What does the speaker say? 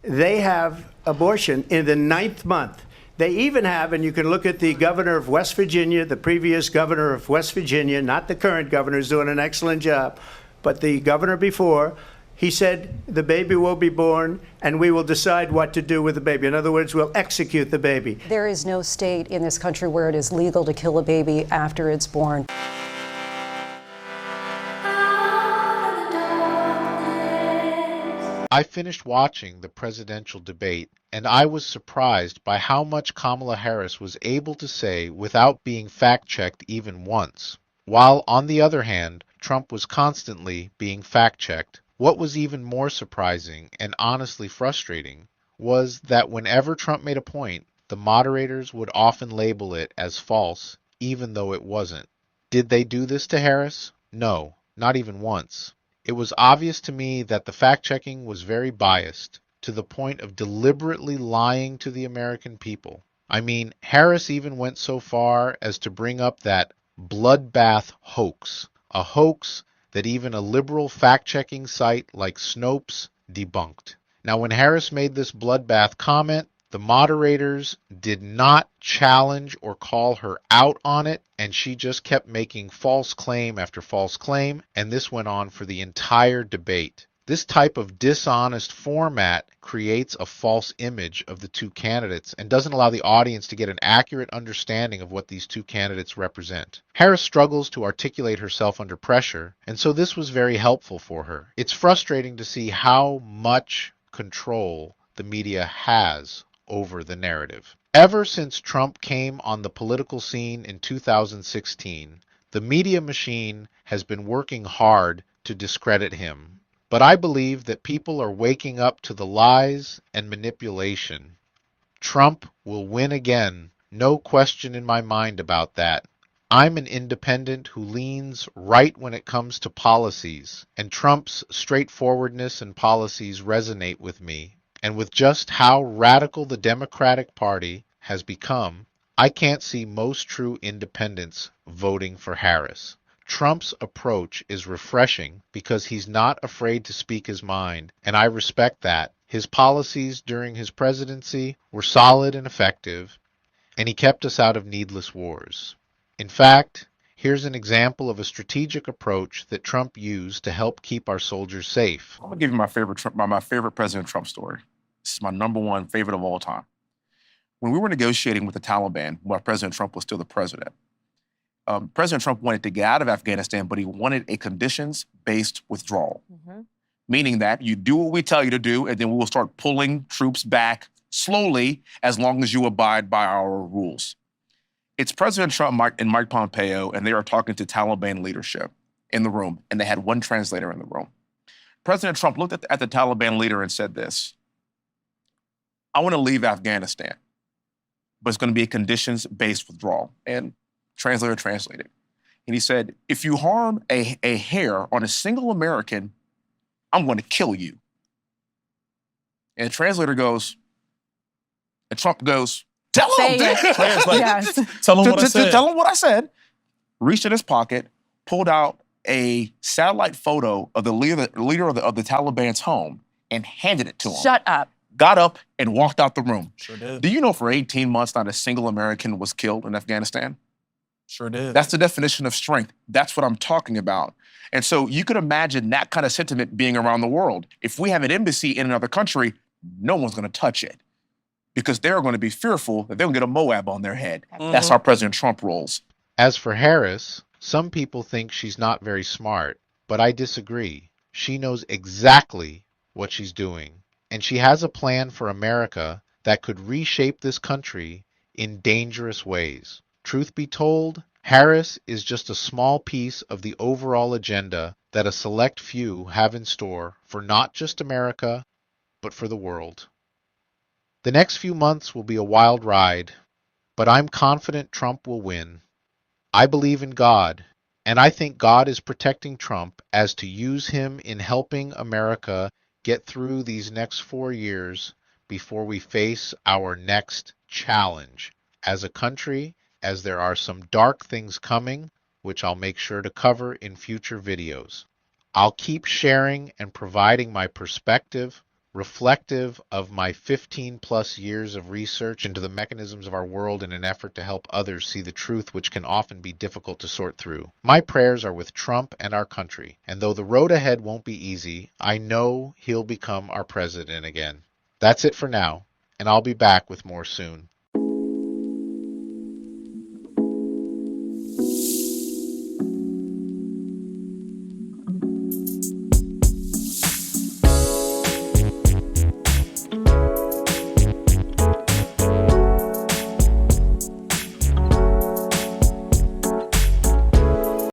they have abortion in the 9th month. They even have, and you can look at the governor of West Virginia, the previous governor of West Virginia, not the current governor, who's doing an excellent job, but the governor before, he said the baby will be born and we will decide what to do with the baby. In other words, we'll execute the baby. There is no state in this country where it is legal to kill a baby after it's born. I finished watching the presidential debate, and I was surprised by how much Kamala Harris was able to say without being fact-checked even once. While, on the other hand, Trump was constantly being fact-checked. What was even more surprising and honestly frustrating was that whenever Trump made a point, the moderators would often label it as false, even though it wasn't. Did they do this to Harris? No, not even once. It was obvious to me that the fact-checking was very biased, to the point of deliberately lying to the American people. I mean, Harris even went so far as to bring up that bloodbath hoax, a hoax that even a liberal fact-checking site like Snopes debunked. Now, when Harris made this bloodbath comment, the moderators did not challenge or call her out on it, and she just kept making false claim after false claim, and this went on for the entire debate. This type of dishonest format creates a false image of the two candidates and doesn't allow the audience to get an accurate understanding of what these two candidates represent. Harris struggles to articulate herself under pressure, and so this was very helpful for her. It's frustrating to see how much control the media has over the narrative. Ever since Trump came on the political scene in 2016, the media machine has been working hard to discredit him. But I believe that people are waking up to the lies and manipulation. Trump will win again, no question in my mind about that. I'm an independent who leans right when it comes to policies, and Trump's straightforwardness and policies resonate with me. And with just how radical the Democratic Party has become, I can't see most true independents voting for Harris. Trump's approach is refreshing because he's not afraid to speak his mind, and I respect that. His policies during his presidency were solid and effective, and he kept us out of needless wars. In fact, here's an example of a strategic approach that Trump used to help keep our soldiers safe. I'm gonna give you my favorite President Trump story. This is my #1 favorite of all time. When we were negotiating with the Taliban, while President Trump was still the president, President Trump wanted to get out of Afghanistan, but he wanted a conditions-based withdrawal, meaning that you do what we tell you to do, and then we will start pulling troops back slowly as long as you abide by our rules. It's President Trump and Mike Pompeo, and they are talking to Taliban leadership in the room, and they had one translator in the room. President Trump looked at the Taliban leader and said this: I want to leave Afghanistan, but it's going to be a conditions-based withdrawal. And translator translated. And he said, if you harm a hair on a single American, I'm going to kill you. And the translator goes, and Trump goes, tell him. Yes. Tell him what I said. Tell him what I said. Reached in his pocket, pulled out a satellite photo of the leader of the Taliban's home and handed it to him. Shut up. Got up and walked out the room. Sure did. Do you know for 18 months not a single American was killed in Afghanistan? Sure did. That's the definition of strength. That's what I'm talking about. And so you could imagine that kind of sentiment being around the world. If we have an embassy in another country, no one's going to touch it because they're going to be fearful that they'll get a Moab on their head. That's how President Trump rolls. As for Harris, some people think she's not very smart, but I disagree. She knows exactly what she's doing, and she has a plan for America that could reshape this country in dangerous ways. Truth be told, Harris is just a small piece of the overall agenda that a select few have in store for not just America, but for the world. The next few months will be a wild ride, but I'm confident Trump will win. I believe in God, and I think God is protecting Trump as to use him in helping America get through these next 4 years before we face our next challenge as a country, as there are some dark things coming, which I'll make sure to cover in future videos. I'll keep sharing and providing my perspective reflective of my 15 plus years of research into the mechanisms of our world in an effort to help others see the truth which can often be difficult to sort through. My prayers are with Trump and our country, and though the road ahead won't be easy, I know he'll become our president again. That's it for now, and I'll be back with more soon.